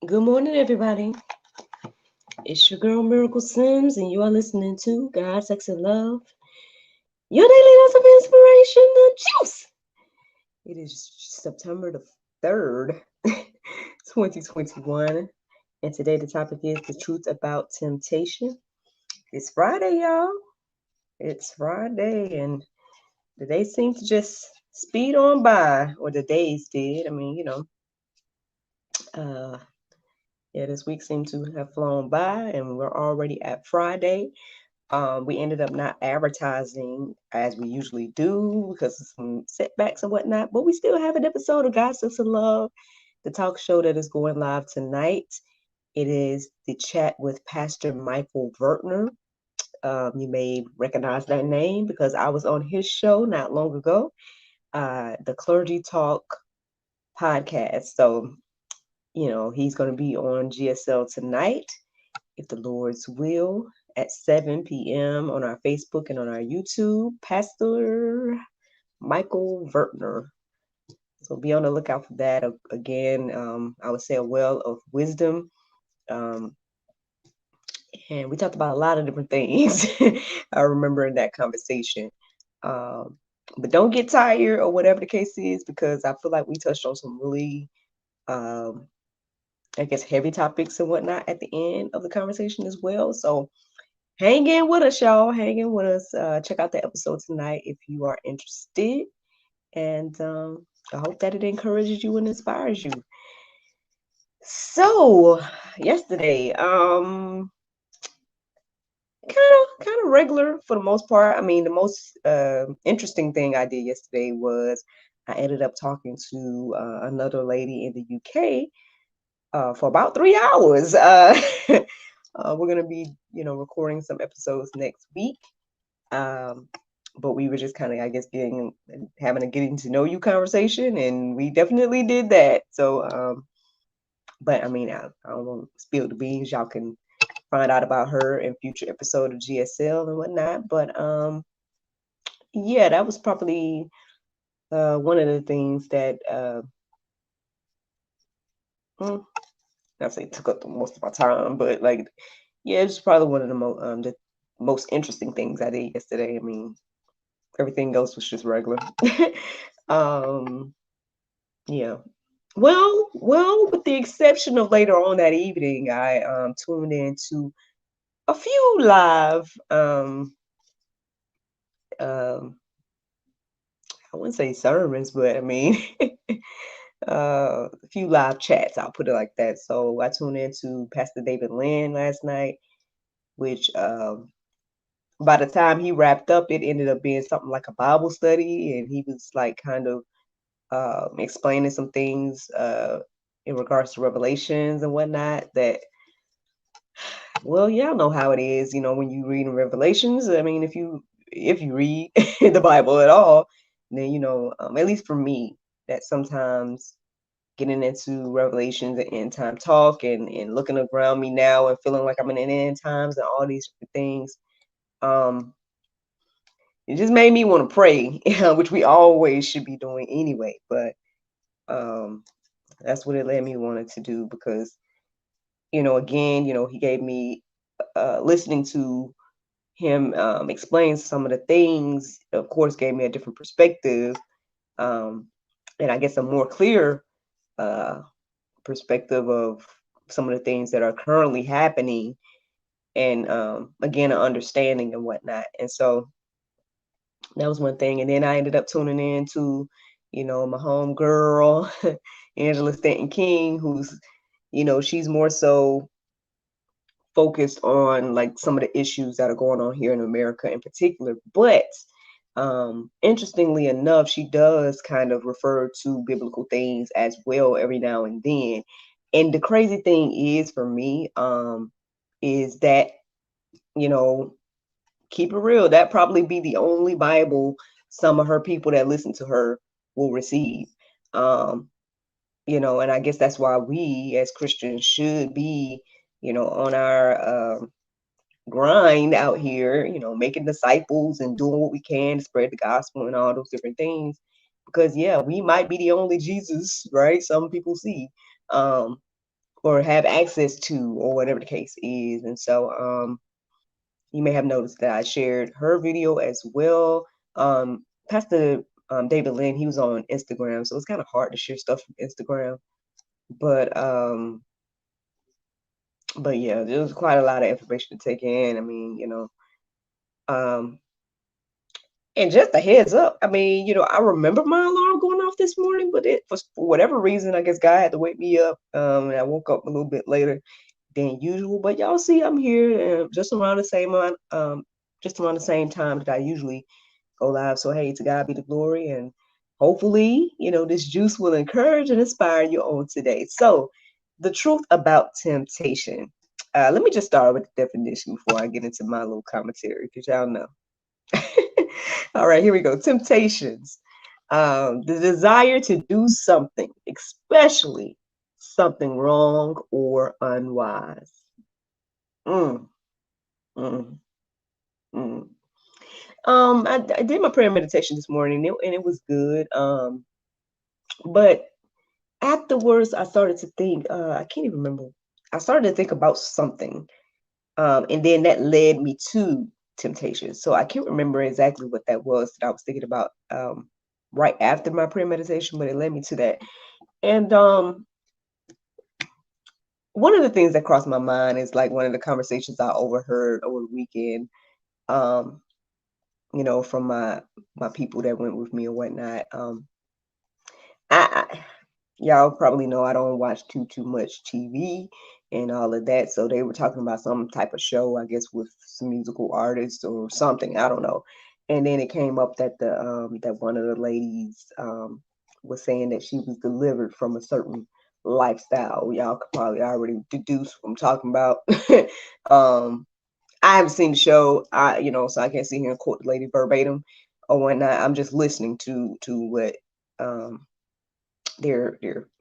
Good morning, everybody. It's your girl Miracle Sims, and you are listening to God, Sex, and Love, your daily dose of inspiration, the juice. It is September the 3rd, 2021, and today the topic is the truth about temptation. It's Friday, y'all. It's Friday, and the day seems to just speed on by, or the days did. Uh, yeah, this week seemed to have flown by, and we're already at Friday. We ended up not advertising as we usually do because of some setbacks and whatnot, but we still have an episode of God, Sex, and Love, the talk show that is going live tonight. It is the chat with Pastor Michael Vertner. You may recognize that name because I was on his show not long ago, the Clergy Talk podcast. So, he's going to be on GSL tonight, if the Lord's will, at 7 p.m. on our Facebook and on our YouTube, Pastor Michael Vertner. So be on the lookout for that. Again, I would say a well of wisdom. And we talked about a lot of different things. I remember in that conversation. But don't get tired or whatever the case is, because I feel like we touched on some really, I guess, heavy topics and whatnot at the end of the conversation as well. So hang in with us, y'all. Hang in with us. Check out the episode tonight if you are interested. And I hope that it encourages you and inspires you. So, yesterday, kind of regular for the most part. I mean, the most interesting thing I did yesterday was I ended up talking to another lady in the UK for about 3 hours. We're gonna be, recording some episodes next week. But we were just kind of, I guess, having a getting to know you conversation, and we definitely did that. So, but I mean, I don't want to spill the beans. Y'all can find out about her in future episode of GSL and whatnot. But yeah, that was probably one of the things that I say took up the most of my time, but like, yeah, it's probably one of the most interesting things I did yesterday. I mean, everything else was just regular. Yeah. Well, with the exception of later on that evening, I tuned into a few live um I wouldn't say sermons, but I mean a few live chats, I'll put it like that. So I tuned into Pastor David Lynn last night, which by the time he wrapped up, it ended up being something like a Bible study, and he was like kind of explaining some things in regards to Revelations and whatnot. That, well, y'all know how it is, when you read in Revelations. I mean, if you read the Bible at all, then at least for me, that sometimes getting into Revelations and end time talk and looking around me now and feeling like I'm in the end times and all these things, um, it just made me want to pray, which we always should be doing anyway. But that's what it led me wanted to do, because again, he gave me listening to him explain some of the things, of course, gave me a different perspective, and I guess a more clear uh, perspective of some of the things that are currently happening, and again, an understanding and whatnot. And so that was one thing. And then I ended up tuning in to, my home girl, Angela Stanton King, who's, she's more so focused on like some of the issues that are going on here in America in particular. But interestingly enough, she does kind of refer to biblical things as well every now and then. And the crazy thing is, for me, is that, keep it real, that probably be the only Bible some of her people that listen to her will receive. Um, and I guess that's why we as Christians should be, on our grind out here, making disciples and doing what we can to spread the gospel and all those different things. Because yeah, we might be the only Jesus, right? Some people see. Um, or have access to, or whatever the case is. And so you may have noticed that I shared her video as well. Pastor David Lynn, he was on Instagram, so it's kind of hard to share stuff from Instagram. But yeah, there was quite a lot of information to take in. I mean, um, and just a heads up, I mean, I remember my alarm going off this morning, but it was for whatever reason, I guess God had to wake me up. And I woke up a little bit later than usual. But y'all see, I'm here just around the same just around the same time that I usually go live. So hey, to God be the glory, and hopefully, this juice will encourage and inspire you on today. So, the truth about temptation. Let me just start with the definition before I get into my little commentary, because y'all know. All right, here we go. Temptations. The desire to do something, especially something wrong or unwise. Mm, mm, mm. I did my prayer meditation this morning, and it was good. But afterwards, I started to think. I can't even remember. I started to think about something, and then that led me to temptation. So I can't remember exactly what that was that I was thinking about right after my prayer meditation, but it led me to that. And one of the things that crossed my mind is like one of the conversations I overheard over the weekend. Um, from my people that went with me or whatnot. I y'all probably know I don't watch too much TV and all of that. So they were talking about some type of show, I guess, with some musical artists or something. I don't know. And then it came up that that one of the ladies was saying that she was delivered from a certain lifestyle. Y'all could probably already deduce what I'm talking about. um, I haven't seen the show. So I can't sit here and quote the lady verbatim or whatnot. I'm just listening to what um they're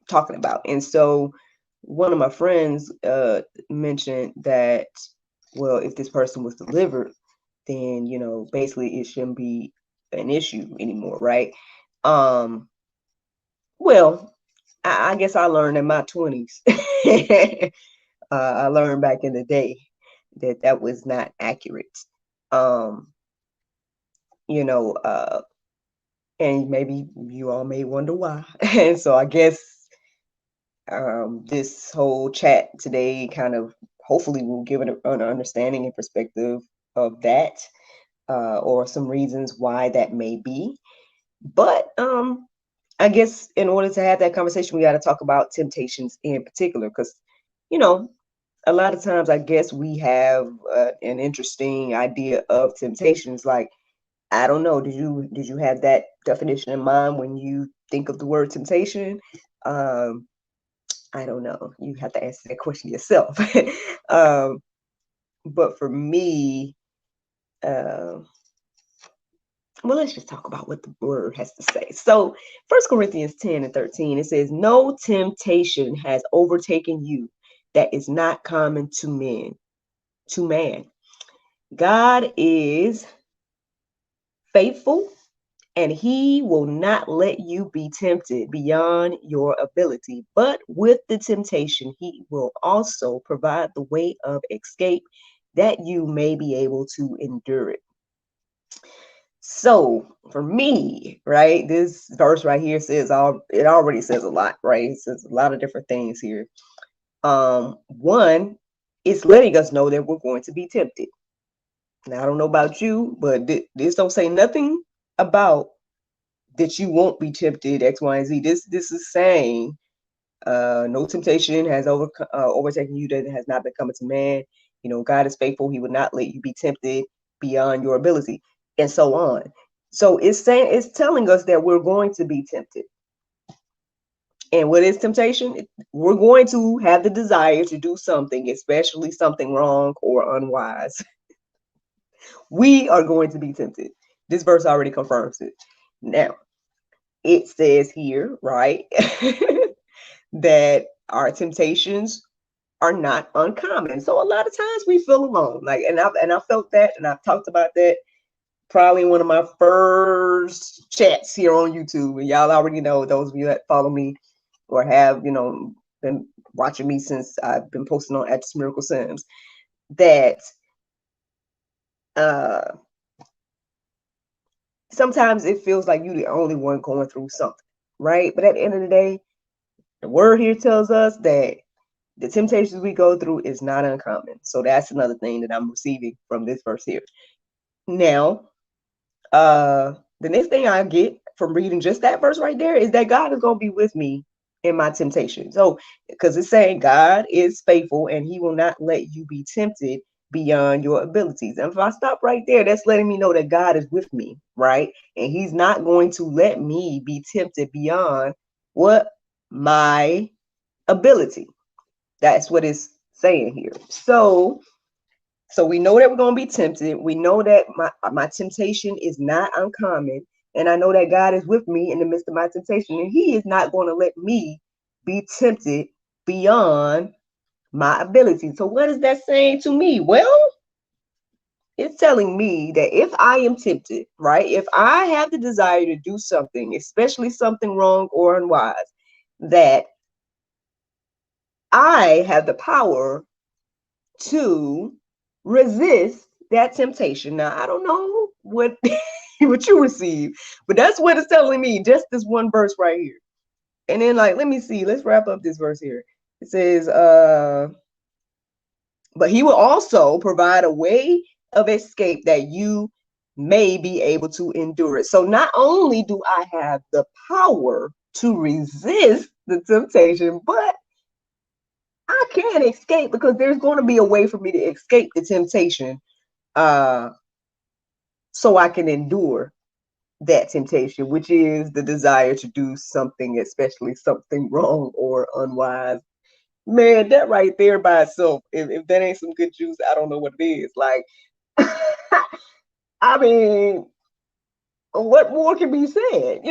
talking about. And so one of my friends mentioned that, well, if this person was delivered, then basically it shouldn't be an issue anymore, right? Well, I guess I learned in my 20s. I learned back in the day that was not accurate. Um, and maybe you all may wonder why. And so I guess this whole chat today kind of hopefully will give it an understanding and perspective of that, or some reasons why that may be. But I guess in order to have that conversation, we got to talk about temptations in particular, because you know a lot of times I guess we have an interesting idea of temptations. Like, I don't know, did you have that definition in mind when you think of the word temptation? Um, I don't know. You have to answer that question yourself. um, but for me, uh, well, let's just talk about what the word has to say. So, 1 Corinthians 10:13, it says, "No temptation has overtaken you that is not common to man. God is faithful, and he will not let you be tempted beyond your ability. But with the temptation, he will also provide the way of escape that you may be able to endure it." So for me, right, this verse right here it already says a lot, right? It says a lot of different things here. One, it's letting us know that we're going to be tempted. Now, I don't know about you, but this don't say nothing about that you won't be tempted X, Y, and Z. This is saying no temptation has overtaken you that has not been coming to man. God is faithful; He would not let you be tempted beyond your ability, and so on. So it's telling us that we're going to be tempted. And what is temptation? We're going to have the desire to do something, especially something wrong or unwise. We are going to be tempted. This verse already confirms it. Now, it says here, right, that our temptations are not uncommon. So a lot of times we feel alone. Like, and I felt that, and I've talked about that probably in one of my first chats here on YouTube. And y'all already know, those of you that follow me or have, been been watching me since I've been posting on Acts Miracle Sims, that sometimes it feels like you're the only one going through something, right? But at the end of the day, the word here tells us that the temptations we go through is not uncommon. So that's another thing that I'm receiving from this verse here. Now, the next thing I get from reading just that verse right there is that God is going to be with me in my temptation. So, because it's saying God is faithful and he will not let you be tempted beyond your abilities. And if I stop right there, that's letting me know that God is with me, right? And he's not going to let me be tempted beyond what my ability. That's what it's saying here. So we know that we're going to be tempted. We know that my temptation is not uncommon. And I know that God is with me in the midst of my temptation. And he is not going to let me be tempted beyond my ability. So what is that saying to me? Well, it's telling me that if I am tempted, right, if I have the desire to do something, especially something wrong or unwise, that I have the power to resist that temptation. Now, I don't know what what you receive, but that's what it's telling me, just this one verse right here. And then, like, let me see, let's wrap up this verse here. It says, but he will also provide a way of escape that you may be able to endure it. So not only do I have the power to resist the temptation, but I can escape, because there's going to be a way for me to escape the temptation, so I can endure that temptation, which is the desire to do something, especially something wrong or unwise. Man, that right there by itself, if that ain't some good juice, I don't know what it is. Like, I mean, what more can be said?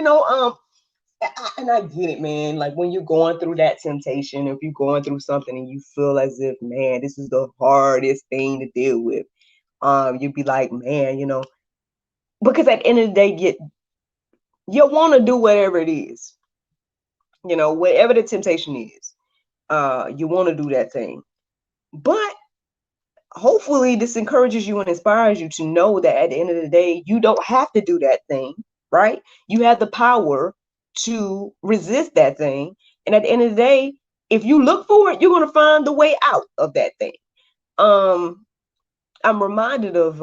And I get it, man. Like, when you're going through that temptation, if you're going through something and you feel as if, man, this is the hardest thing to deal with, you'd be like, man, because at the end of the day, you want to do whatever it is, whatever the temptation is, you want to do that thing. But hopefully this encourages you and inspires you to know that at the end of the day, you don't have to do that thing, right? You have the power to resist that thing. And at the end of the day, if you look for it, you're going to find the way out of that thing. I'm reminded of,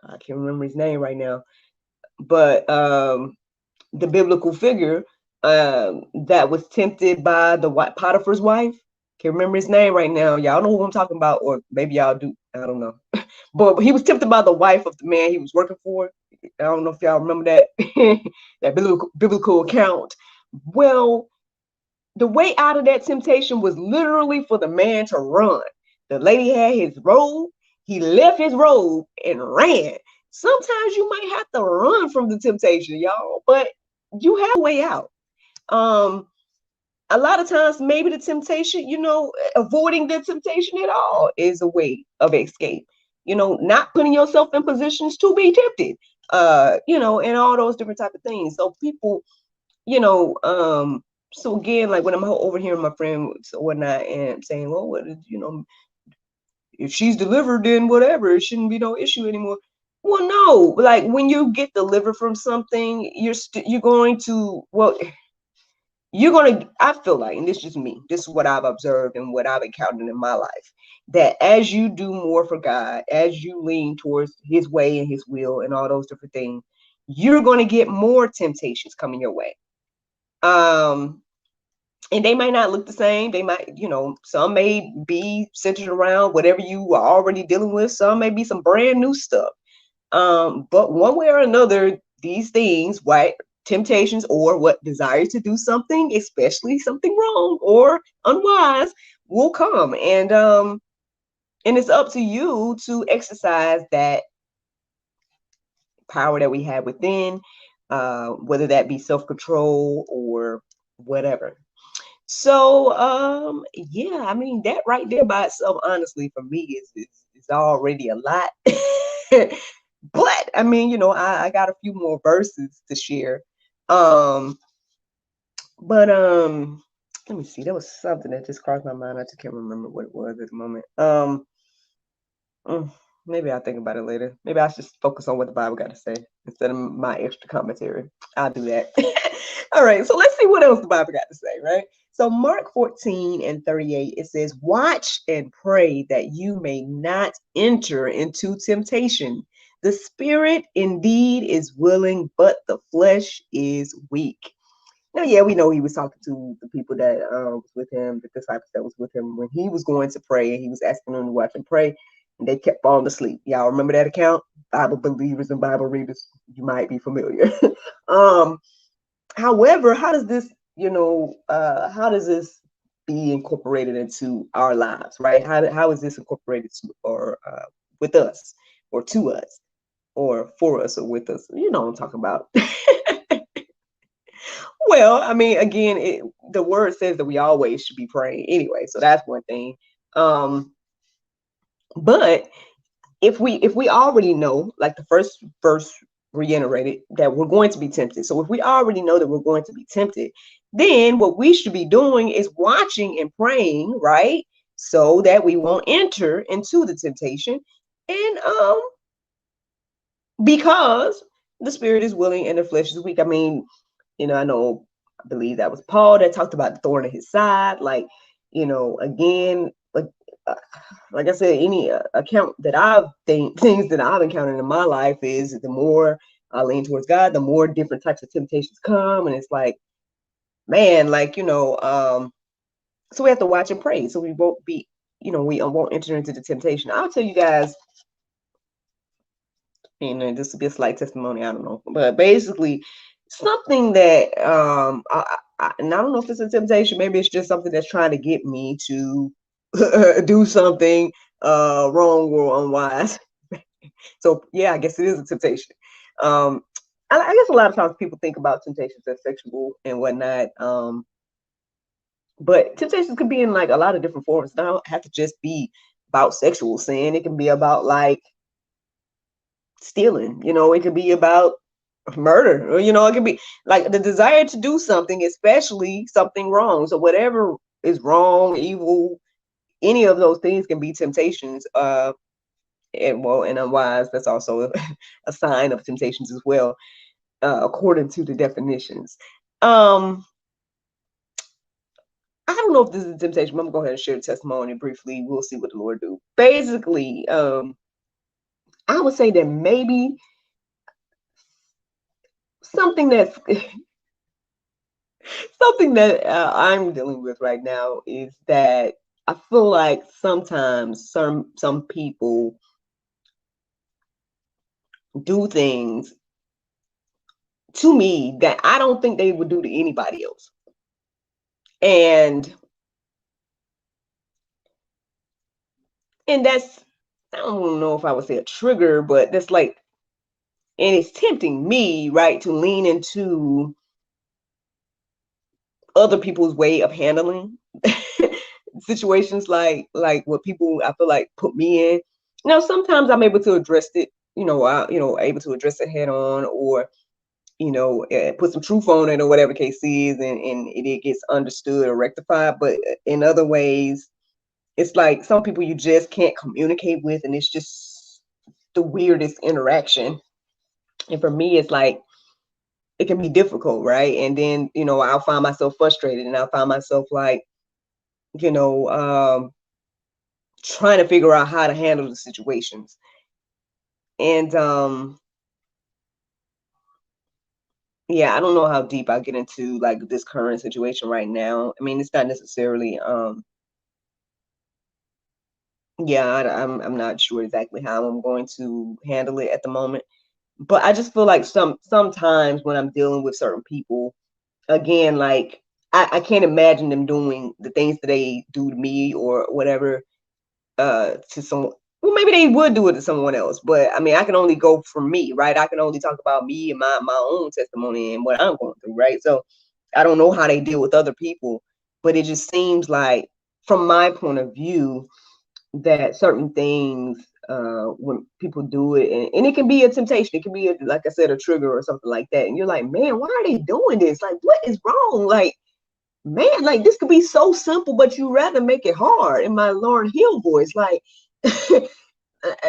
I can't remember his name right now, but the biblical figure that was tempted by the Potiphar's wife. Can't remember his name right now. Y'all know who I'm talking about, or maybe y'all do. I don't know. But he was tempted by the wife of the man he was working for. I don't know if y'all remember that that biblical account. Well, the way out of that temptation was literally for the man to run. The lady had his robe. He left his robe and ran. Sometimes you might have to run from the temptation, y'all, but you have a way out. A lot of times, maybe the temptation, avoiding the temptation at all is a way of escape. Not putting yourself in positions to be tempted, and all those different type of things. So people, so again, like when I'm over here, my friend or whatnot, and saying, well, what is, if she's delivered, then whatever, it shouldn't be no issue anymore. Well, no, like when you get delivered from something, you're going to, well, I feel like, and this is just me, this is what I've observed and what I've encountered in my life, that as you do more for God, as you lean towards his way and his will and all those different things, you're going to get more temptations coming your way. And they might not look the same. They might, some may be centered around whatever you are already dealing with. Some may be some brand new stuff. But one way or another, these things, temptations or what desire to do something, especially something wrong or unwise, will come. And it's up to you to exercise that power that we have within, whether that be self-control or whatever. So yeah, I mean, that right there by itself, honestly, for me is already a lot. But I mean, I got a few more verses to share. But let me see. There was something that just crossed my mind. I just can't remember what it was at the moment. Mm, maybe I'll think about it later. Maybe I should focus on what the Bible got to say instead of my extra commentary. I'll do that. All right, so let's see what else the Bible got to say, right? So Mark 14:38, it says, watch and pray that you may not enter into temptation. The spirit indeed is willing, but the flesh is weak. Now, yeah, we know he was talking to the people that was with him, the disciples that was with him when he was going to pray, and he was asking them to watch and pray, and they kept falling asleep. Y'all remember that account? Bible believers and Bible readers, you might be familiar. However, how does this, how does this be incorporated into our lives, right? How is this incorporated to or with us, or to us, or for us, or with us? You know what I'm talking about. Well, I mean, again, the word says that we always should be praying anyway, so that's one thing. But if we already know, like the first verse reiterated, that we're going to be tempted. So if we already know that we're going to be tempted, then what we should be doing is watching and praying, right? So that we won't enter into the temptation. And because the spirit is willing and the flesh is weak. I mean, I believe that was Paul that talked about the thorn in his side. Like, again, like I said, any account that things that I've encountered in my life is the more I lean towards God, the more different types of temptations come. And it's like, man, like, so we have to watch and pray. So we won't be, we won't enter into the temptation. I'll tell you guys, this will be a slight testimony, I don't know, but basically something that and I don't know if it's a temptation, maybe it's just something that's trying to get me to do something wrong or unwise. So yeah, I guess it is a temptation. I guess a lot of times people think about temptations as sexual and whatnot, but temptations could be in like a lot of different forms. It don't have to just be about sexual sin. It can be about like stealing, it could be about murder, or it could be like the desire to do something, especially something wrong. So whatever is wrong, evil, any of those things can be temptations, and unwise. That's also a sign of temptations as well, according to the definitions. I don't know if this is a temptation, but I'm gonna go ahead and share the testimony briefly. We'll see what the Lord do. Basically, I would say that maybe something that's something that I'm dealing with right now is that I feel like sometimes some people do things to me that I don't think they would do to anybody else. And that's, I don't know if I would say a trigger, but that's like, and it's tempting me, right, to lean into other people's way of handling situations like what people I feel like put me in. Sometimes I'm able to address it, able to address it head on, or put some truth on it, or whatever the case is, and it gets understood or rectified. But in other ways, it's like some people you just can't communicate with, and it's just the weirdest interaction. And for me, it's like it can be difficult, right? And then I'll find myself frustrated, and I'll find myself like trying to figure out how to handle the situations. And yeah, I don't know how deep I get into like this current situation right now. I mean, it's not necessarily yeah, I'm not sure exactly how I'm going to handle it at the moment. But I just feel like sometimes when I'm dealing with certain people, again, like I can't imagine them doing the things that they do to me or whatever to someone. Well, maybe they would do it to someone else, but I mean, I can only go for me, right? I can only talk about me and my own testimony and what I'm going through, right? So I don't know how they deal with other people, but it just seems like, from my point of view, that certain things, when people do it, and it can be a temptation, it can be like I said, a trigger or something like that, and you're like, man, why are they doing this? Like, what is wrong? Like, man, like this could be so simple, but you rather make it hard. In my Lauryn Hill voice, like,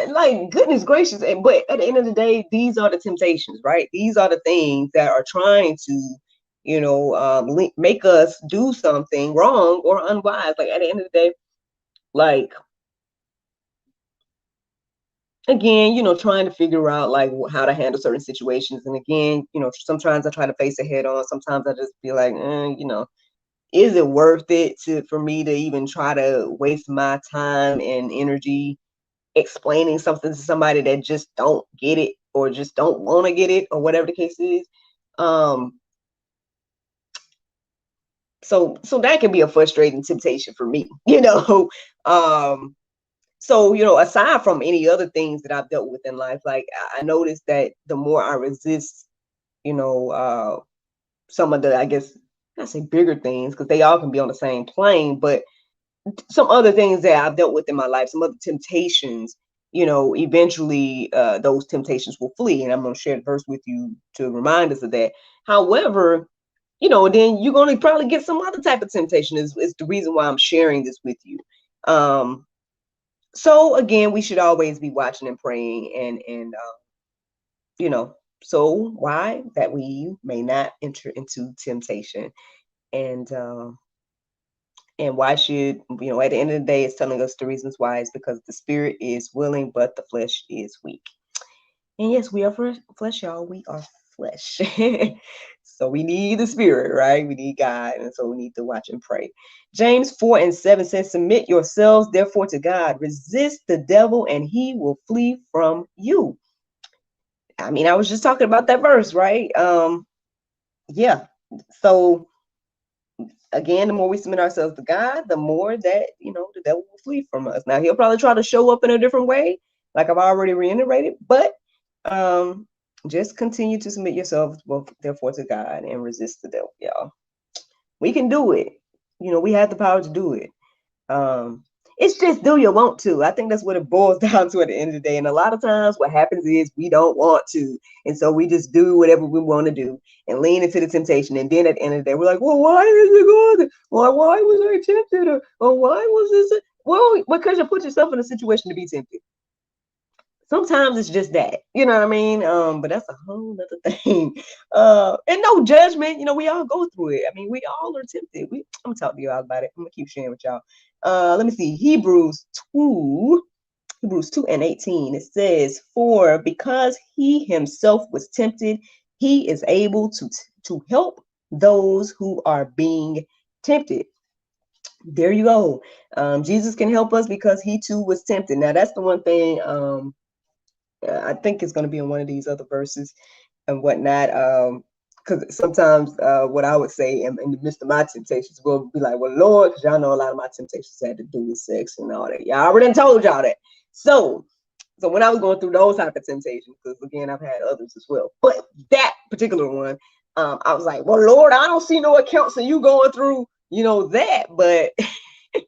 like goodness gracious. But at the end of the day, these are the temptations, right? These are the things that are trying to, make us do something wrong or unwise. Like at the end of the day, like again, trying to figure out like how to handle certain situations. And again, sometimes I try to face it head on. Sometimes I just be like, is it worth it for me to even try to waste my time and energy explaining something to somebody that just don't get it or just don't want to get it or whatever the case is? So that can be a frustrating temptation for me, So, aside from any other things that I've dealt with in life, like I noticed that the more I resist, some of the, I guess, I say bigger things, because they all can be on the same plane, but some other things that I've dealt with in my life, some other temptations, eventually those temptations will flee. And I'm going to share the verse with you to remind us of that. However, then you're going to probably get some other type of temptation is the reason why I'm sharing this with you. So again, we should always be watching and praying and so why? That we may not enter into temptation. And why should, at the end of the day, it's telling us the reasons why. Is because the spirit is willing, but the flesh is weak. And yes, we are flesh, y'all. We are flesh. So we need the spirit, right? We need God. And so we need to watch and pray. James 4:7 says, submit yourselves, therefore, to God. Resist the devil, and he will flee from you. I mean, I was just talking about that verse, right? Yeah. So again, the more we submit ourselves to God, the more that, the devil will flee from us. Now, he'll probably try to show up in a different way, like I've already reiterated, but just continue to submit yourselves, therefore, to God, and resist the devil, y'all. We can do it. We have the power to do it. It's just, do you want to? I think that's what it boils down to at the end of the day. And a lot of times what happens is we don't want to. And so we just do whatever we want to do and lean into the temptation. And then at the end of the day, we're like, well, why is it going? Why was I tempted? Or why was this? Well, because you put yourself in a situation to be tempted. Sometimes it's just that, you know what I mean? But that's a whole nother thing. And no judgment, we all go through it. I mean, we all are tempted. I'm gonna talk to you all about it. I'm gonna keep sharing with y'all. Let me see. Hebrews 2:18. It says, for because he himself was tempted, he is able to help those who are being tempted. There you go. Jesus can help us because he too was tempted. Now that's the one thing I think it's going to be in one of these other verses and whatnot. Because sometimes what I would say in the midst of my temptations will be like, well, Lord, because y'all know a lot of my temptations had to do with sex and all that. Y'all already told y'all that. So when I was going through those type of temptations, because again, I've had others as well, but that particular one, I was like, well, Lord, I don't see no accounts of you going through, that. But it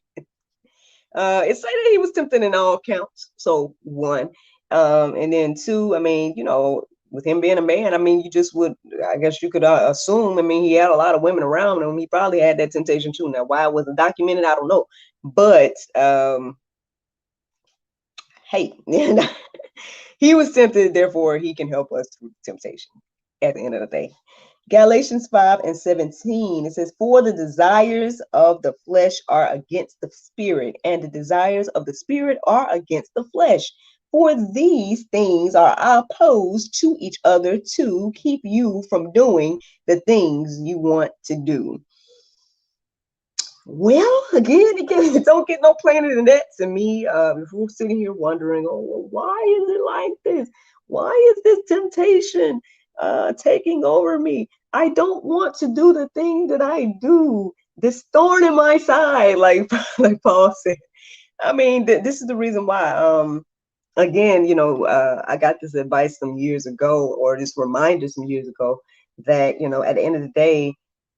said that he was tempted in all counts. So one. And then two, I mean, with him being a man, I mean, you just would, I guess you could assume, I mean, he had a lot of women around him. He probably had that temptation too. Now, why it wasn't documented, I don't know. But hey, he was tempted, therefore he can help us through temptation at the end of the day. Galatians 5:17, it says, for the desires of the flesh are against the spirit, and the desires of the spirit are against the flesh. For these things are opposed to each other to keep you from doing the things you want to do. Well, again, don't get no plainer than that to me. If we're sitting here wondering, oh, well, why is it like this? Why is this temptation taking over me? I don't want to do the thing that I do. This thorn in my side, like Paul said. I mean, this is the reason why. Again, I got this advice some years ago, or this reminder some years ago, that at the end of the day,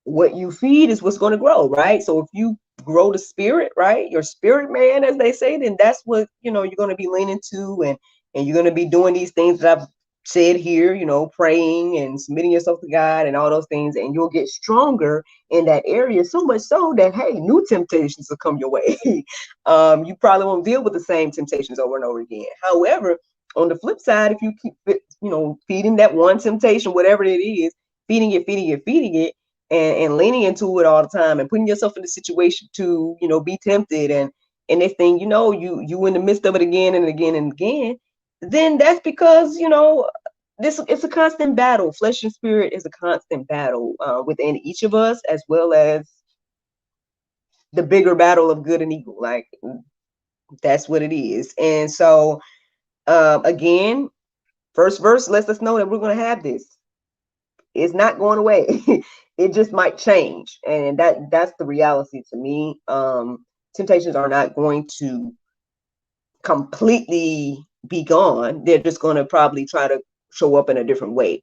what you feed is what's going to grow, right? So if you grow the spirit, right, your spirit man, as they say, then that's what you're going to be leaning to, and you're going to be doing these things that I've said here, praying and submitting yourself to God and all those things, and you'll get stronger in that area, so much so that, hey, new temptations will come your way. You probably won't deal with the same temptations over and over again. However, on the flip side, if you keep, feeding that one temptation, whatever it is, feeding it, and leaning into it all the time and putting yourself in the situation to, be tempted, and this thing, you in the midst of it again and again and again, then that's because, this it's a constant battle. Flesh and spirit is a constant battle within each of us, as well as the bigger battle of good and evil. Like, that's what it is. And so, again, first verse lets us know that we're going to have this. It's not going away. It just might change, and that's the reality to me. Temptations are not going to completely be gone. They're just going to probably try to show up in a different way,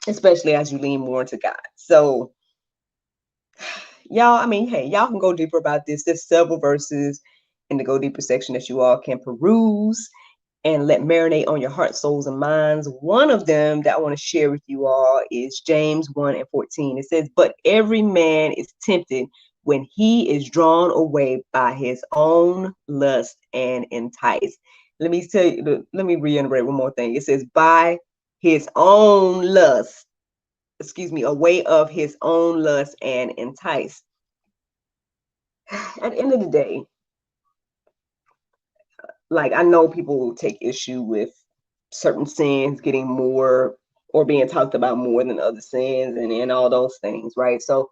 especially as you lean more into God. So, y'all, hey, y'all can go deeper about this. There's several verses in the go deeper section that you all can peruse and let marinate on your heart, souls, and minds. One of them that I want to share with you all is James 1:14. It says, "But every man is tempted when he is drawn away by his own lust and enticed." Let me reiterate one more thing. It says, by his own lust, a way of his own lust and enticed. At the end of the day, like, I know people will take issue with certain sins getting more or being talked about more than other sins and all those things, right? So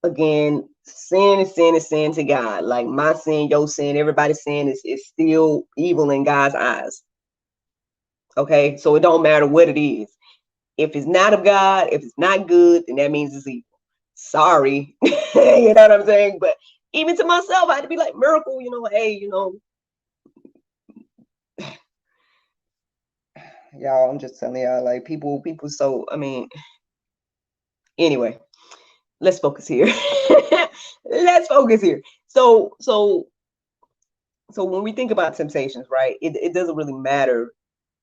again, sin is sin is sin to God. Like, my sin, your sin, everybody's sin is still evil in God's eyes. Okay, so it don't matter what it is. If it's not of God, if it's not good, then that means it's evil. Sorry. You know what I'm saying? But even to myself, I had to be like, Miracle, hey, y'all, I'm just telling y'all, like, people, so, anyway, let's focus here. Let's focus here. So when we think about temptations, right, it doesn't really matter,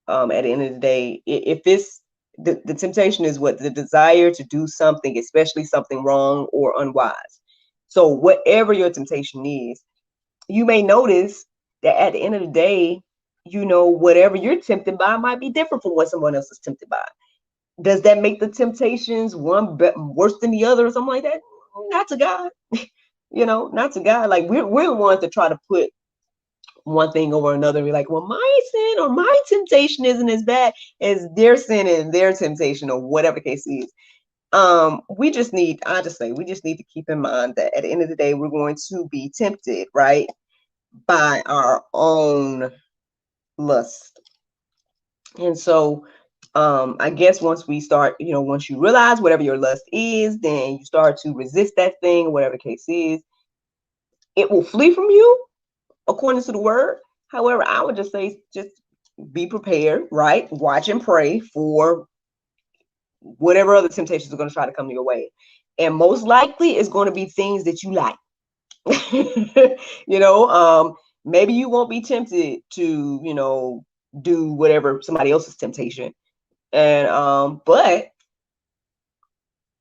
at the end of the day, if it's the temptation is what? The desire to do something, especially something wrong or unwise. So whatever your temptation is, you may notice that at the end of the day, whatever you're tempted by might be different from what someone else is tempted by. Does that make the temptations one worse than the other or something like that? Not to God. Not to God. Like, we're the ones that try to put one thing over another and be like, well, my sin or my temptation isn't as bad as their sin and their temptation, or whatever the case is. We just need to keep in mind that at the end of the day, we're going to be tempted, right, by our own lust. And so, I guess once we start, once you realize whatever your lust is, then you start to resist that thing, whatever the case is, it will flee from you according to the word. However, I would just say, just be prepared, right? Watch and pray for whatever other temptations are going to try to come your way. And most likely it's going to be things that you like. Maybe you won't be tempted to, do whatever somebody else's temptation. And but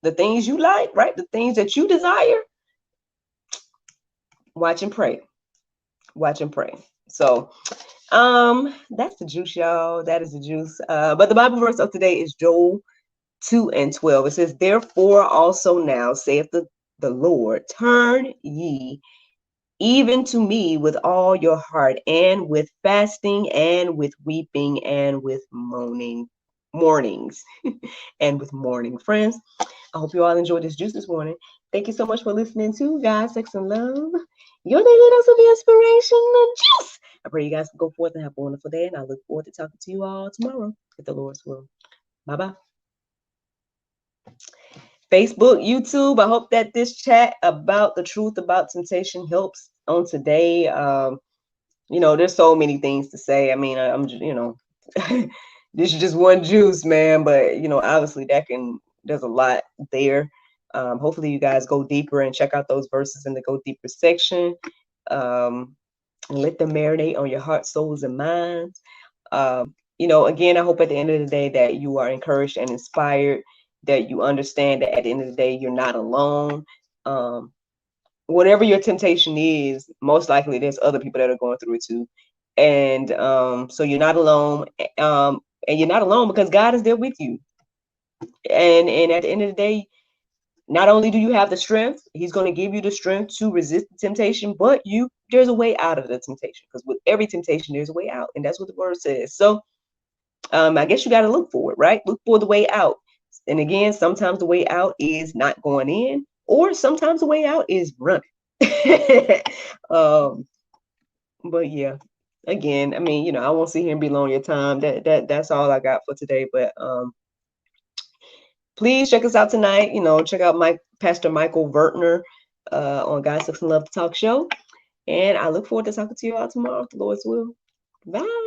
the things you like, right? The things that you desire, watch and pray. Watch and pray. So that's the juice, y'all. That is the juice. But the Bible verse of today is Joel 2:12. It says, "Therefore also now saith the Lord, turn ye even to me with all your heart, and with fasting, and with weeping, and with mornings, and with mourning." Friends, I hope you all enjoyed this juice this morning. Thank you so much for listening to God, Sex, and Love, your daily dose of inspiration and juice. I pray you guys can go forth and have a wonderful day, and I look forward to talking to you all tomorrow, if the Lord's will. Bye-bye. Facebook, YouTube, I hope that this chat about the truth about temptation helps on today. There's so many things to say. I'm just, this is just one juice, man. But, obviously there's a lot there. Hopefully you guys go deeper and check out those verses in the go deeper section. And let them marinate on your heart, souls, and minds. again, I hope at the end of the day that you are encouraged and inspired, that you understand that at the end of the day, you're not alone. Whatever your temptation is, most likely there's other people that are going through it too. And so you're not alone. And you're not alone because God is there with you. And at the end of the day, not only do you have the strength, he's going to give you the strength to resist the temptation, but there's a way out of the temptation, because with every temptation, there's a way out. And that's what the word says. So I guess you got to look for it, right? Look for the way out. And again, sometimes the way out is not going in, or sometimes the way out is running. But yeah, again, I mean, I won't sit here and be long your time. That's all I got for today. But please check us out tonight. Check out Pastor Michael Vertner on God, Sex, and Love, the talk show. And I look forward to talking to you all tomorrow, if the Lord's will. Bye.